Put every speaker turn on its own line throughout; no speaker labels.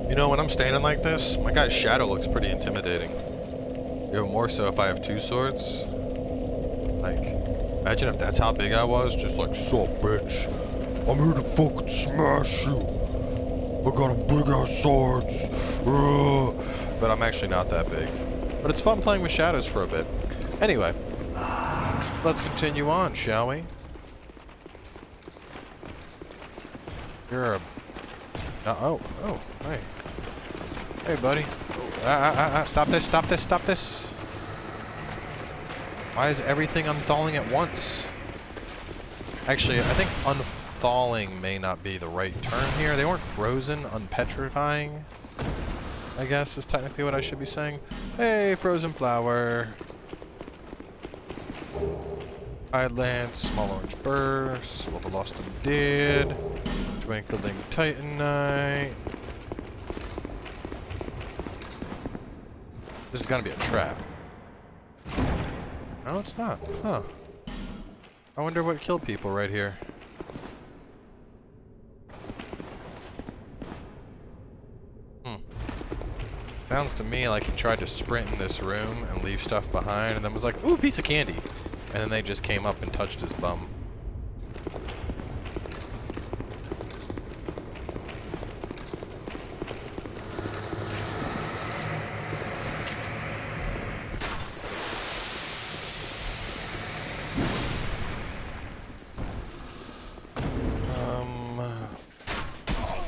You know, when I'm standing like this, my guy's shadow looks pretty intimidating. Even more so if I have two swords. Like, imagine if that's how big I was, just like, sup, bitch. I'm here to fucking smash you. I got a big ass sword. But I'm actually not that big. But it's fun playing with shadows for a bit. Anyway, let's continue on, shall we? You're a... oh, hey. Hey, buddy. Stop this, stop this, stop this. Why is everything unthawing at once? Actually, I think unthawing may not be the right term here. They weren't frozen, unpetrifying, I guess is technically what I should be saying. Hey, frozen flower. Islands, small orange bursts, Love Lost and Dead, Twinkling Titanite. This is gonna be a trap. No, it's not. Huh. I wonder what killed people right here. Sounds to me like he tried to sprint in this room and leave stuff behind and then was like, ooh, pizza candy. And then they just came up and touched his bum.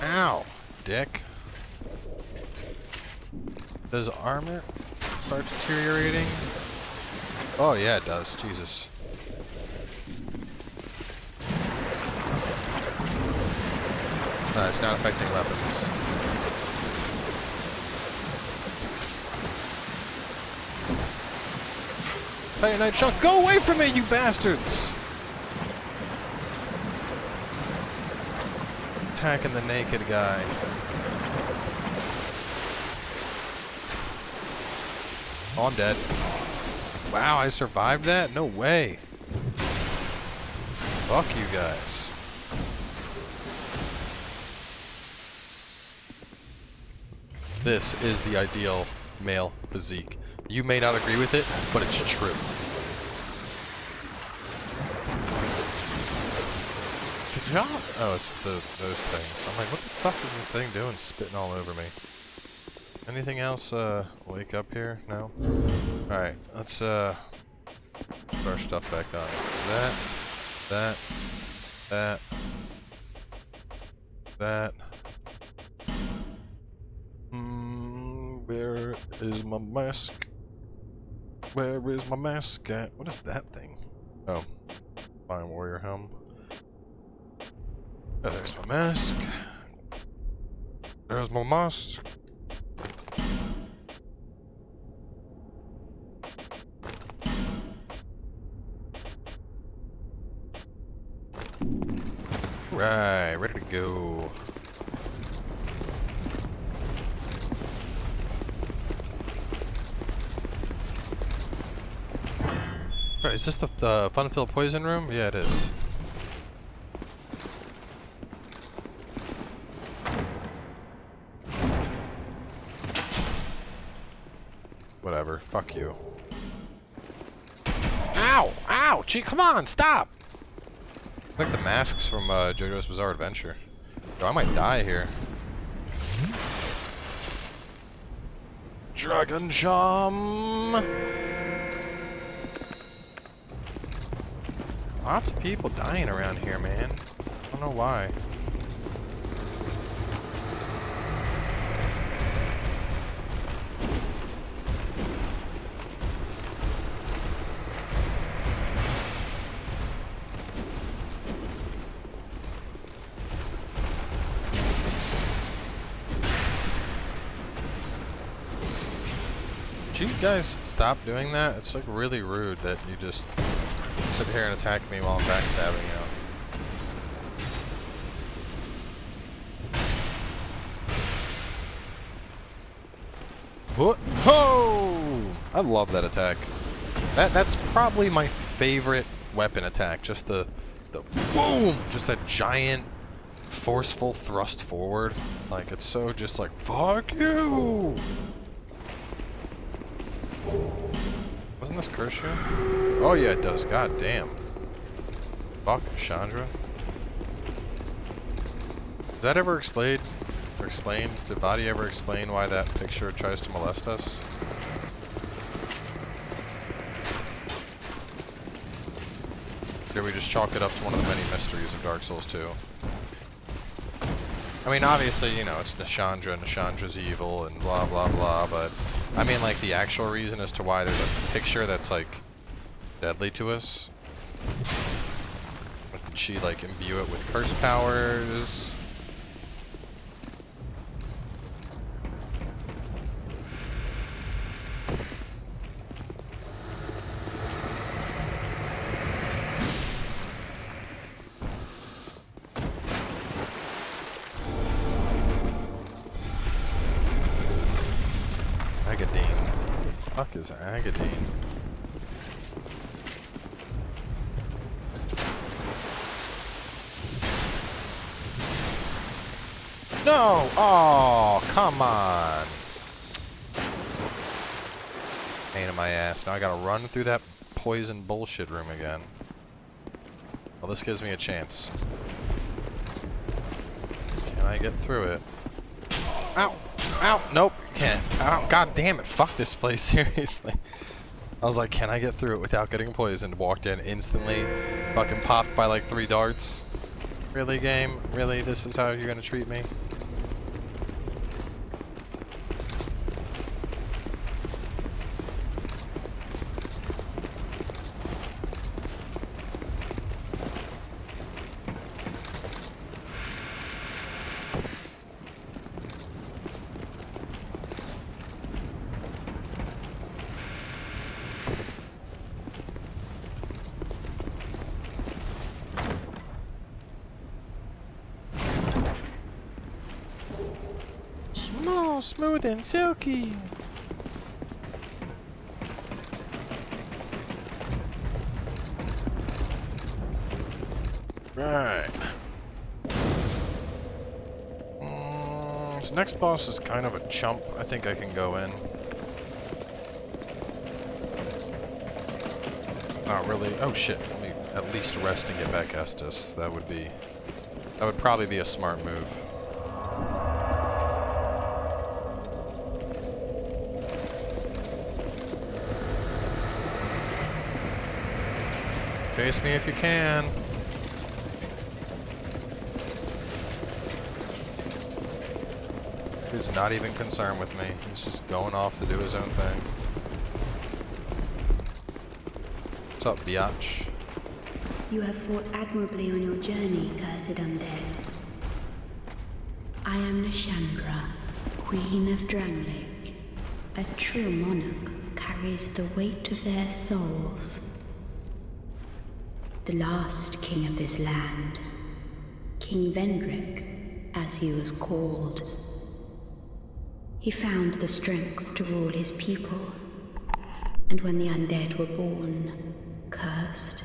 Ow, dick. Does armor start deteriorating? Oh yeah, it does. Jesus. No, it's not affecting weapons. Titanite chunk, go away from me, you bastards! Attacking the naked guy. Oh, I'm dead. Wow, I survived that? No way. Fuck you guys. This is the ideal male physique. You may not agree with it, but it's true. Good job. Oh, it's those things. I'm like, what the fuck is this thing doing spitting all over me? Anything else wake up here? No? Alright, let's put our stuff back on. That. Where is my mask? Where is my mask at? What is that thing? Oh, fine warrior helm. Oh, there's my mask. There's my mask. Right, ready to go. Right, is this the fun-filled poison room? Yeah, it is. Whatever, fuck you. Ow! Ow! Gee, come on, stop! Like the masks from JoJo's Bizarre Adventure. Yo, I might die here. Dragon Chum! Lots of people dying around here, man. I don't know why. Would you guys stop doing that? It's like really rude that you just sit here and attack me while I'm backstabbing you. Ho! I love that attack. That's probably my favorite weapon attack. Just the boom! Just a giant forceful thrust forward. Like, it's so just like, fuck you! Doesn't this curse you? Oh yeah, it does. God damn. Fuck, Chandra. Is that ever explained? Did Body ever explain why that picture tries to molest us? Or do we just chalk it up to one of the many mysteries of Dark Souls 2? I mean, obviously, you know, it's Nashandra, and Nashandra's evil, and blah, blah, blah, but I mean, like, the actual reason as to why there's a picture that's, like, deadly to us. Did she, like, imbue it with curse powers? Fuck is Agadine? No! Oh, come on! Pain in my ass. Now I gotta run through that poison bullshit room again. Well, this gives me a chance. Can I get through it? Ow! Ow! Nope, can't. Ow! God damn it! Fuck this place, seriously. I was like, can I get through it without getting poisoned? Walked in instantly, fucking popped by like 3 darts. Really, game? Really? This is how you're gonna treat me? Smooth and silky. Right. This next boss is kind of a chump. I think I can go in. Not really. Oh shit. Let me at least rest and get back Estus. That would probably be a smart move. Chase me if you can. Dude's not even concerned with me. He's just going off to do his own thing. What's up, biatch?
You have fought admirably on your journey, cursed undead. I am Nashandra, Queen of Dragonrider. A true monarch carries the weight of their souls. The last king of this land, King Vendrick, as he was called. He found the strength to rule his people, and when the undead were born, cursed,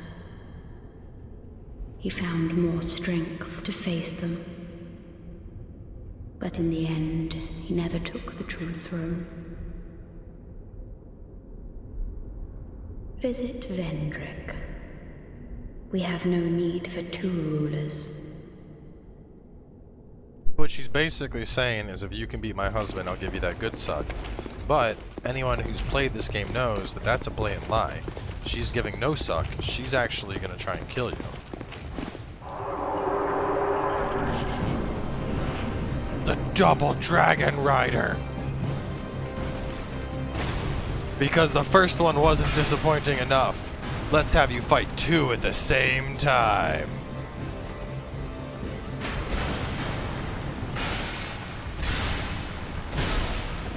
he found more strength to face them. But in the end, he never took the true throne. Visit Vendrick. We have no need for 2 rulers.
What she's basically saying is if you can beat my husband, I'll give you that good suck. But anyone who's played this game knows that that's a blatant lie. She's giving no suck. She's actually going to try and kill you. The double Dragonrider! Because the first one wasn't disappointing enough. Let's have you fight 2 at the same time.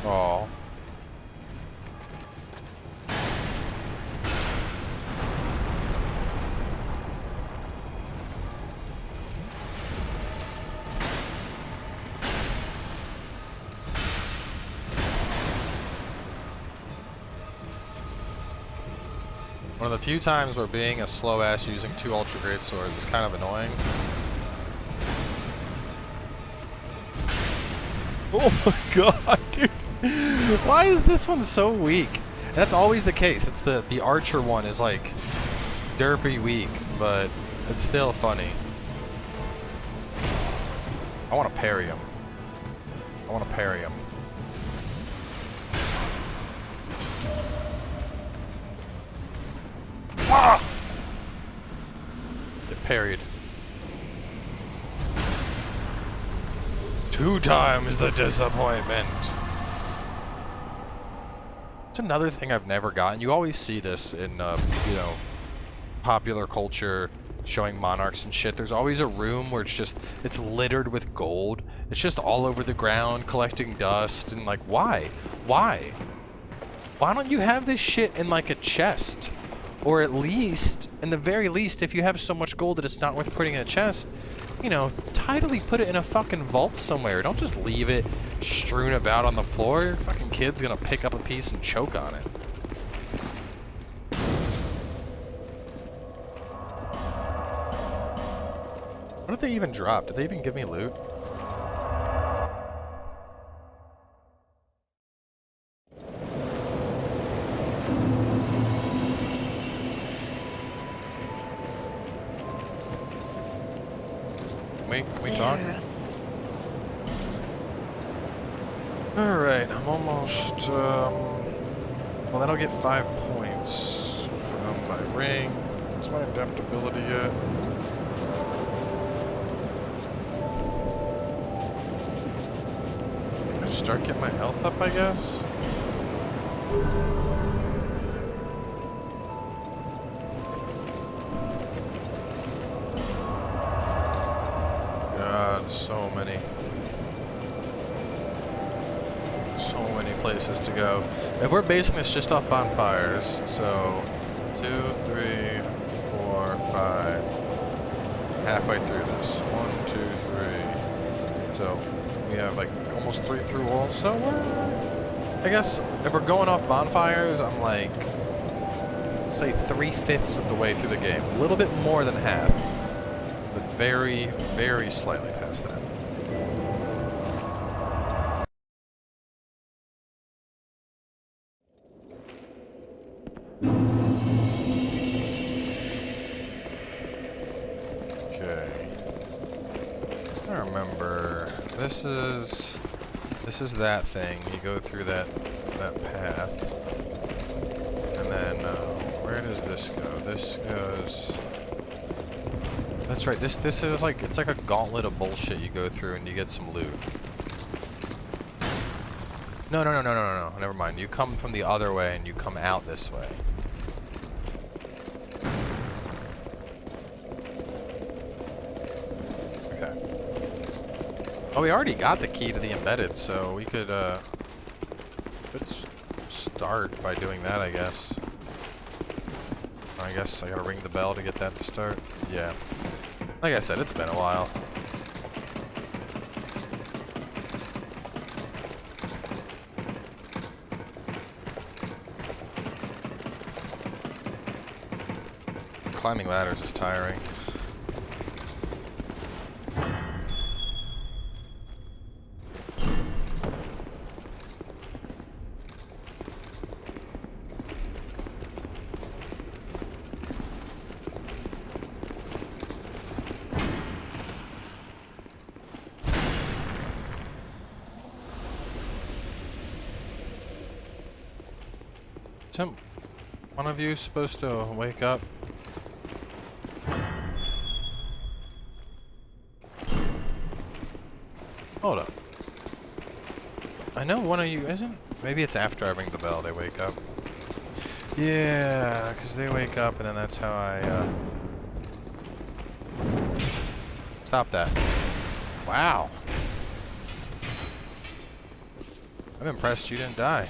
Oh. One of the few times where being a slow ass using 2 ultra great swords is kind of annoying. Oh my god, dude. Why is this one so weak? And that's always the case. It's the archer one is like derpy weak, but it's still funny. I want to parry him. I want to parry him. Ah! Get parried. 2 times the disappointment. It's another thing I've never gotten. You always see this in, you know, popular culture showing monarchs and shit. There's always a room where it's littered with gold. It's just all over the ground collecting dust and like, why? Why? Why don't you have this shit in like a chest? Or at least, in the very least, if you have so much gold that it's not worth putting in a chest, you know, tidily put it in a fucking vault somewhere. Don't just leave it strewn about on the floor. Your fucking kid's gonna pick up a piece and choke on it. What did they even drop? Did they even give me loot? Can we talk? Alright, I'm almost, well, that'll get 5 points from my ring. What's my adaptability yet? I start getting my health up, I guess? God, so many places to go. If we're basing this just off bonfires, so 2, 3, 4, 5, halfway through this. 1, 2, 3. So we have like almost 3 through walls. So I guess if we're going off bonfires, I'm like, say 3/5 of the way through the game. A little bit more than half, but very, very slightly past that. This is that thing. You go through that path, and then where does this go? This goes. That's right. This is like, it's like a gauntlet of bullshit. You go through and you get some loot. No. Never mind. You come from the other way and you come out this way. Oh, we already got the key to the embedded, so we could start by doing that, I guess. I guess I gotta ring the bell to get that to start. Yeah. Like I said, it's been a while. Climbing ladders is tiring. One of you is supposed to wake up. Hold up. I know one of you isn't. Maybe it's after I ring the bell they wake up. Yeah, because they wake up and then that's how I stop that. Wow. I'm impressed you didn't die.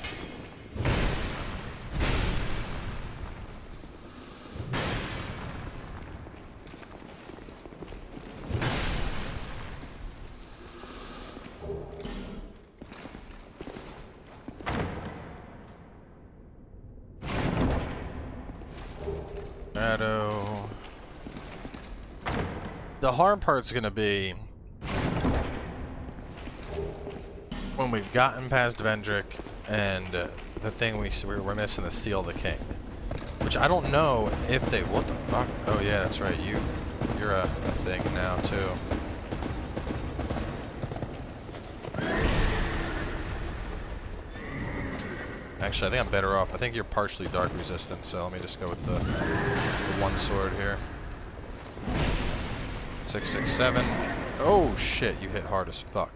The hard part's gonna be assume we've gotten past Vendrick, and the thing we're missing is Seal the King. Which I don't know if they... What the fuck? Oh yeah, that's right. You're a thing now, too. Actually, I think I'm better off. I think you're partially dark resistant, so let me just go with the one sword here. 667. Oh shit, you hit hard as fuck.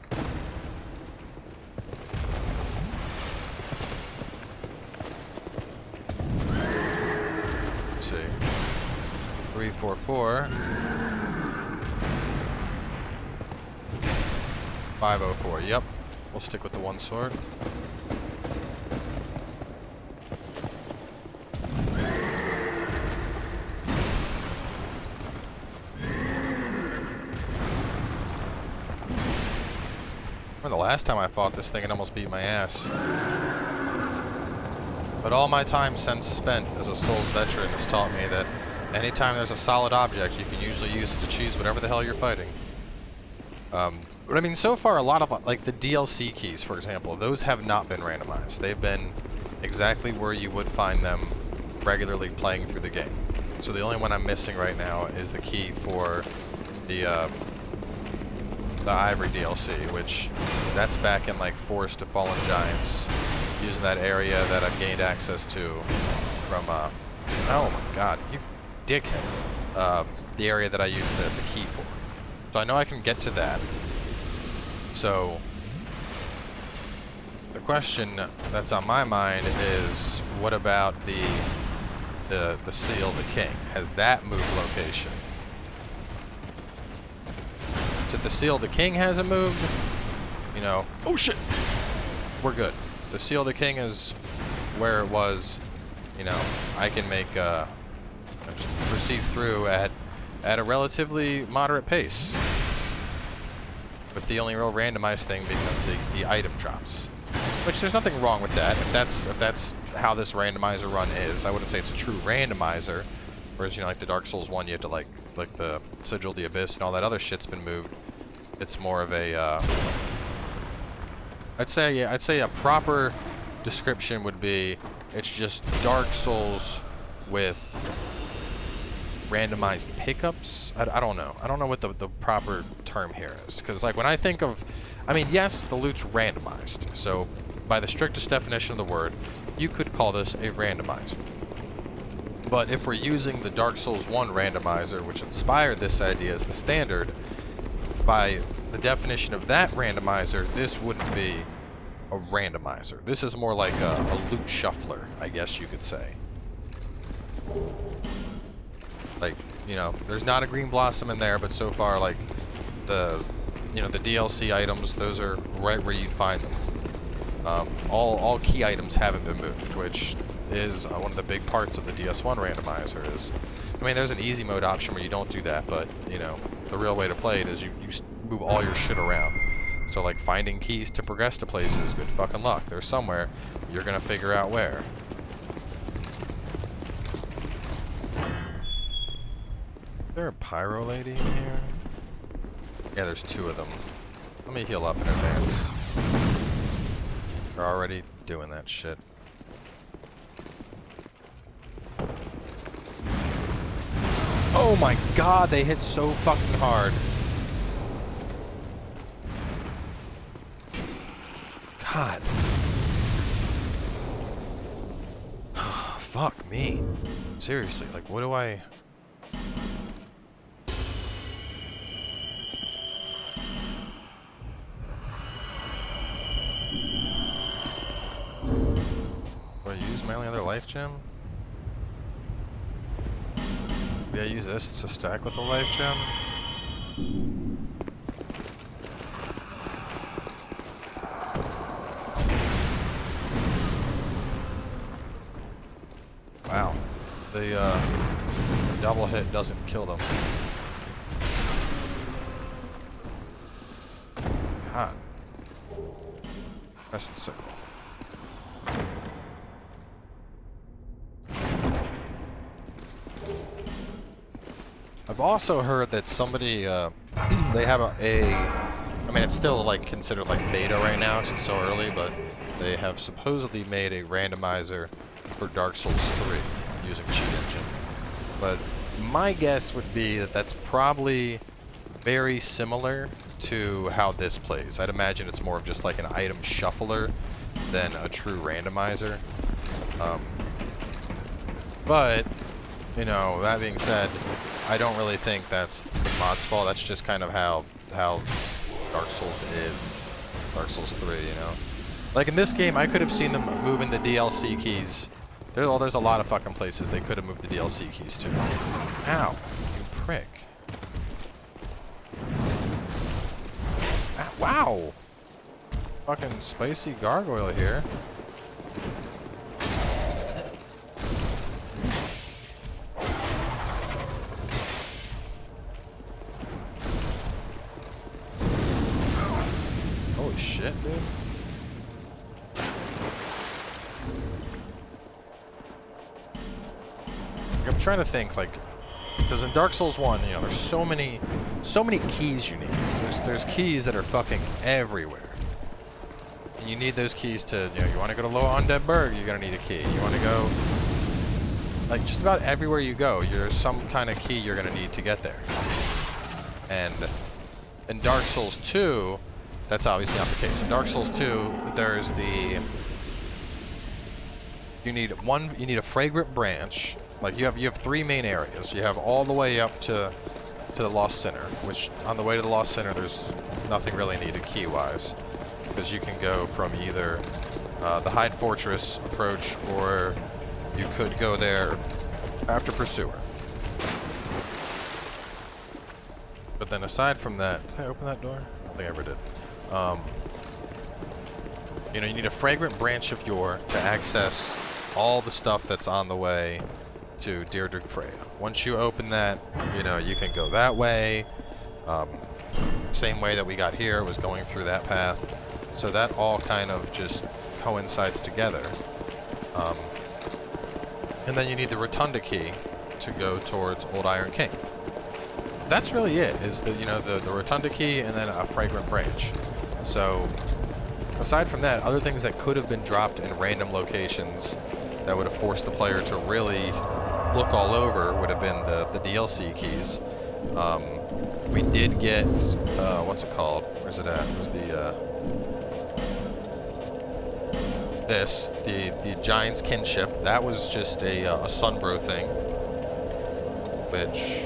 Let's see. 344. 504. Yep. We'll stick with the one sword. The last time I fought this thing, it almost beat my ass. But all my time since spent as a Souls veteran has taught me that anytime there's a solid object, you can usually use it to choose whatever the hell you're fighting. But I mean, so far, a lot of, like, the DLC keys, for example, those have not been randomized. They've been exactly where you would find them regularly playing through the game. So the only one I'm missing right now is the key for the Ivory DLC, which that's back in like Forest to Fallen Giants, using that area that I've gained access to from oh my god, you dickhead, the area that I used the key for. So I know I can get to that. So the question that's on my mind is, what about the Seal the King? Has that moved location? So if the Seal the King hasn't moved, you know, oh shit, we're good. The Seal the King is where it was, you know, I can make, just proceed through at a relatively moderate pace. With the only real randomized thing being the item drops. Which there's nothing wrong with that. If that's how this randomizer run is, I wouldn't say it's a true randomizer. Whereas, you know, like the Dark Souls one, you have to like the Sigil, the Abyss, and all that other shit's been moved. It's more of a, I'd say a proper description would be, it's just Dark Souls with randomized pickups. I don't know. I don't know what the proper term here is. Because, like, when I think of, I mean, yes, the loot's randomized. So, by the strictest definition of the word, you could call this a randomizer. But if we're using the Dark Souls 1 randomizer, which inspired this idea as the standard, by the definition of that randomizer, this wouldn't be a randomizer. This is more like a loot shuffler, I guess you could say. Like, you know, there's not a green blossom in there, but so far, like, the DLC items, those are right where you'd find them. All key items haven't been moved, which is one of the big parts of the DS1 randomizer is, I mean, there's an easy mode option where you don't do that, but, you know, the real way to play it is you move all your shit around. So, like, finding keys to progress to places, good fucking luck. They're somewhere. You're gonna figure out where. Is there a pyro lady in here? Yeah, there's two of them. Let me heal up in advance. They're already doing that shit. Oh my god, they hit so fucking hard. God. Fuck me. Seriously, like, what do I... Do I use my only other life gem? Maybe I use this to stack with a life gem? Wow. The double hit doesn't kill them. God. Press and circle. I've also heard that somebody, they have I mean, it's still like considered like beta right now because it's so early, but they have supposedly made a randomizer for Dark Souls 3 using Cheat Engine. But my guess would be that that's probably very similar to how this plays. I'd imagine it's more of just like an item shuffler than a true randomizer. But, you know, that being said, I don't really think that's the mod's fault. That's just kind of how Dark Souls is. Dark Souls 3, you know? Like in this game, I could have seen them moving the DLC keys. There's a lot of fucking places they could have moved the DLC keys to. Ow, you prick. Ah, wow! Fucking spicy gargoyle here. Holy shit, dude. I'm trying to think, like, because in Dark Souls 1, you know, there's so many keys you need. There's keys that are fucking everywhere. And you need those keys to, you know, you want to go to Low Undead Burg, you're going to need a key. You want to go, like, just about everywhere you go, there's some kind of key you're going to need to get there. And in Dark Souls 2, that's obviously not the case. In Dark Souls 2, there's the... You need a fragrant branch. Like, you have 3 main areas. You have all the way up to the Lost Sinner, which on the way to the Lost Sinner, there's nothing really needed key-wise. Because you can go from either the Hyde Fortress approach, or you could go there after Pursuer. But then aside from that, did I open that door? I don't think I ever did. You know, you need a fragrant branch of yore to access all the stuff that's on the way to Deirdre Freya. Once you open that, you know, you can go that way. Same way that we got here was going through that path. So that all kind of just coincides together. And then you need the Rotunda key to go towards Old Iron King. That's really it, is the, you know, the Rotunda key and then a fragrant branch. So aside from that, other things that could have been dropped in random locations that would have forced the player to really look all over would have been the DLC keys. We did get, what's it called? Where's it at? It was the Giant's Kinship. That was just a Sunbro thing, which,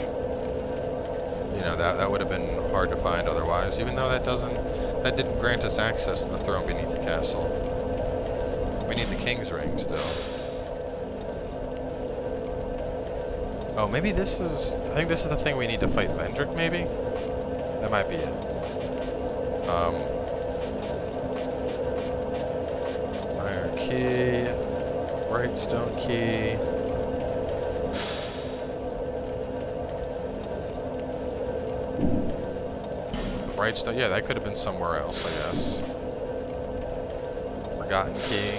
you know, that would have been hard to find otherwise, even though that didn't grant us access to the throne beneath the castle. We need the King's Ring still. Oh, maybe this is... I think this is the thing we need to fight Vendrick, maybe? That might be it. Iron key. Brightstone key. Brightstone... Yeah, that could have been somewhere else, I guess. Forgotten key.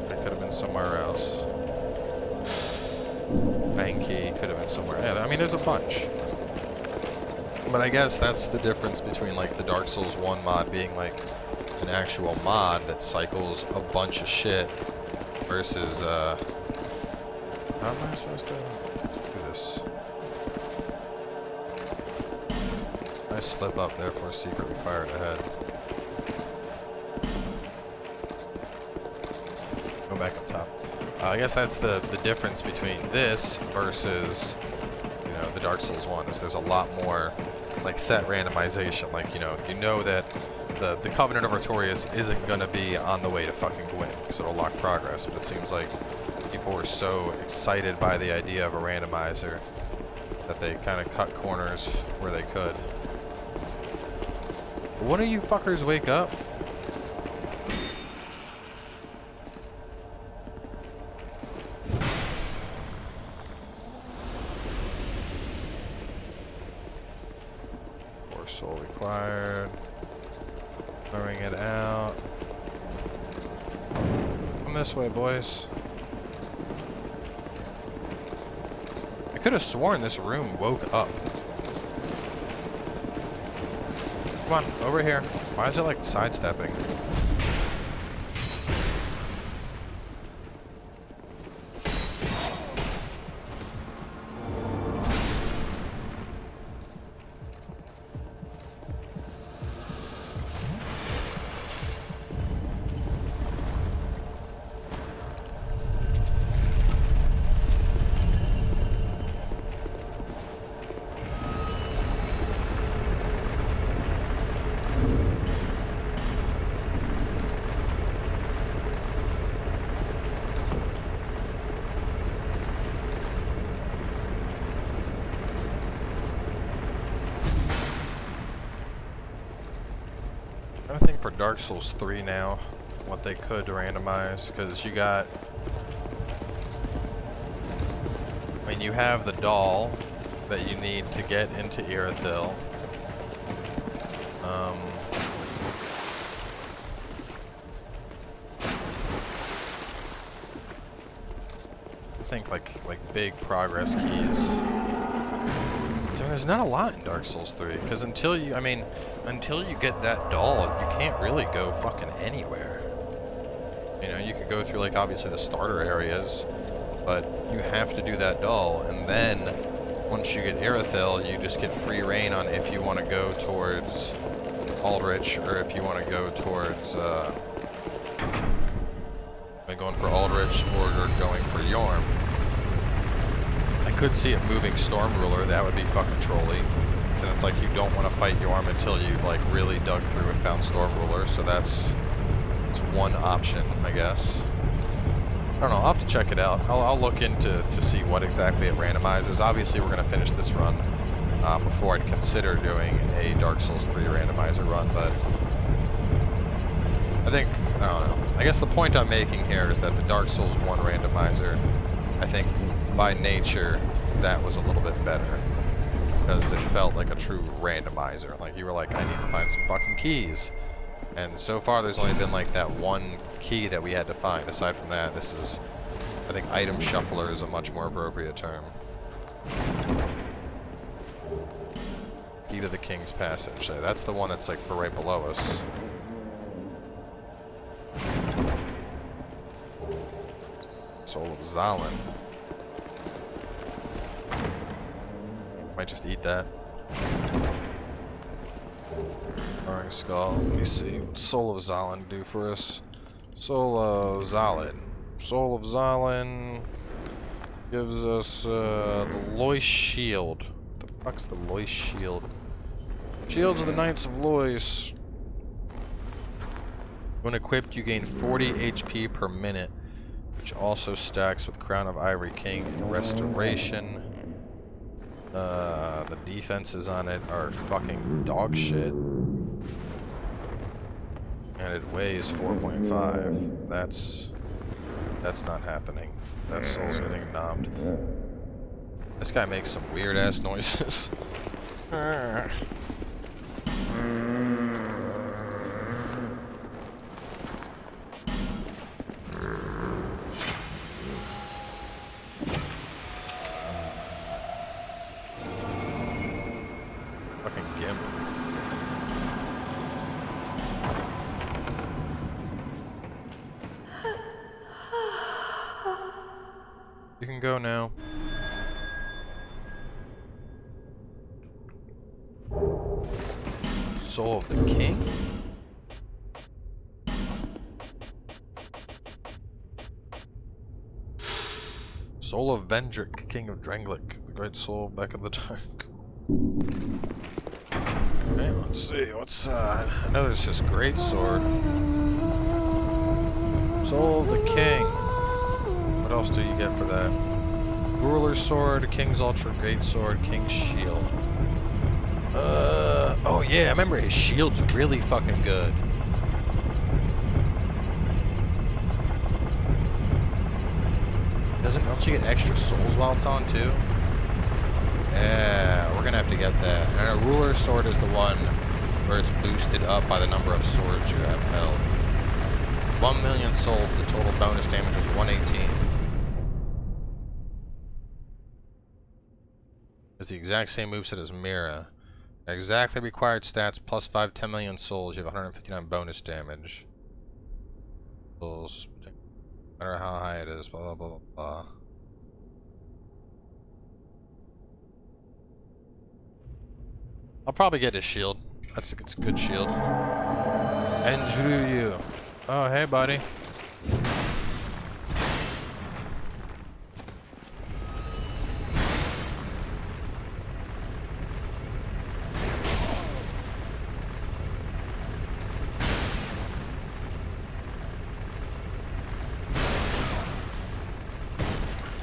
That could have been somewhere else. Bang key could have been somewhere. Yeah, I mean, there's a bunch. But I guess that's the difference between, like, the Dark Souls 1 mod being, like, an actual mod that cycles a bunch of shit versus, how am I supposed to do this? I slip up there for a secret required ahead. Go back up top. I guess that's the difference between this versus, you know, the Dark Souls 1, is there's a lot more, like, set randomization. Like, you know that the Covenant of Artorias isn't going to be on the way to fucking Gwyn, because it'll lock progress. But it seems like people were so excited by the idea of a randomizer that they kind of cut corners where they could. One of you fuckers wake up? Soul required. Throwing it out. Come this way, boys. I could have sworn this room woke up. Come on, over here. Why is it like sidestepping? I think for Dark Souls 3 now, what they could randomize, because you got, I mean, you have the doll that you need to get into Irithyll. I think like big progress keys. I mean, there's not a lot in Dark Souls 3, because until you get that doll, you can't really go fucking anywhere. You know, you could go through, like, obviously the starter areas, but you have to do that doll, and then, once you get Irithyll, you just get free reign on if you want to go towards Aldrich, or if you want to go towards, going for Aldrich, or going for Yorm. I could see it moving Storm Ruler, that would be fucking trolly. And it's like you don't want to fight Yorm until you've like really dug through and found Storm Ruler, so it's one option, I guess. I don't know, I'll have to check it out. I'll look into to see what exactly it randomizes. Obviously we're going to finish this run before I'd consider doing a Dark Souls 3 randomizer run, but I think, I don't know. I guess the point I'm making here is that the Dark Souls 1 randomizer, I think by nature, that was a little bit better. Because it felt like a true randomizer. Like, you were like, I need to find some fucking keys. And so far, there's only been, like, that one key that we had to find. Aside from that, this is, I think, item shuffler is a much more appropriate term. Key to the King's Passage. So that's the one that's, like, for right below us. Soul of Zalin. Might just eat that. Roaring Skull. Let me see. What's Soul of Zalin do for us? Soul of Zalin. Soul of Zalin gives us the Lois Shield. What the fuck's the Lois Shield? Shields of the Knights of Lois. When equipped, you gain 40 HP per minute, which also stacks with Crown of Ivory King and Restoration. The defenses on it are fucking dog shit. And it weighs 4.5. That's not happening. That soul's getting nommed. This guy makes some weird ass noises. You can go now. Soul of the King? Soul of Vendrick, King of Drangleic, the great soul back in the dark. Okay, let's see, what's I know there's this great sword. Soul of the King. What else do you get for that? Ruler's Sword, King's Ultra Great Sword, King's Shield. Oh yeah, I remember his shield's really fucking good. Don't you get extra souls while it's on too? Yeah, we're gonna have to get that. And a Ruler's Sword is the one where it's boosted up by the number of swords you have held. 1 million souls, the total bonus damage is 118. It's the exact same moveset as Mira. Exactly required stats, plus 5, 10 million souls. You have 159 bonus damage. Souls, no matter how high it is, blah, blah, blah, blah, blah. I'll probably get his shield. It's a good shield. And you. Oh, hey, buddy.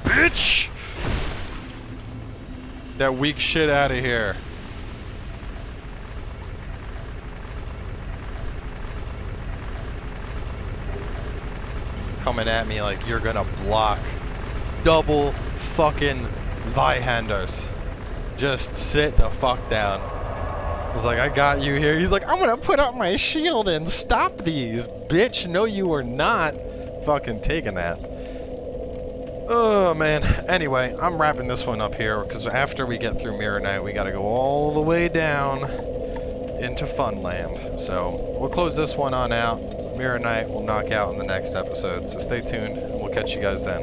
Bitch! That weak shit out of here. Coming at me like you're gonna block. Double fucking Vihanders. Just sit the fuck down. I was like, I got you here. He's like, I'm gonna put up my shield and stop these, bitch. No, you are not fucking taking that. Oh, man. Anyway, I'm wrapping this one up here, because after we get through Mirror Knight, we gotta go all the way down into Funland. So, we'll close this one on out. Mirror Knight will knock out in the next episode, so stay tuned, and we'll catch you guys then.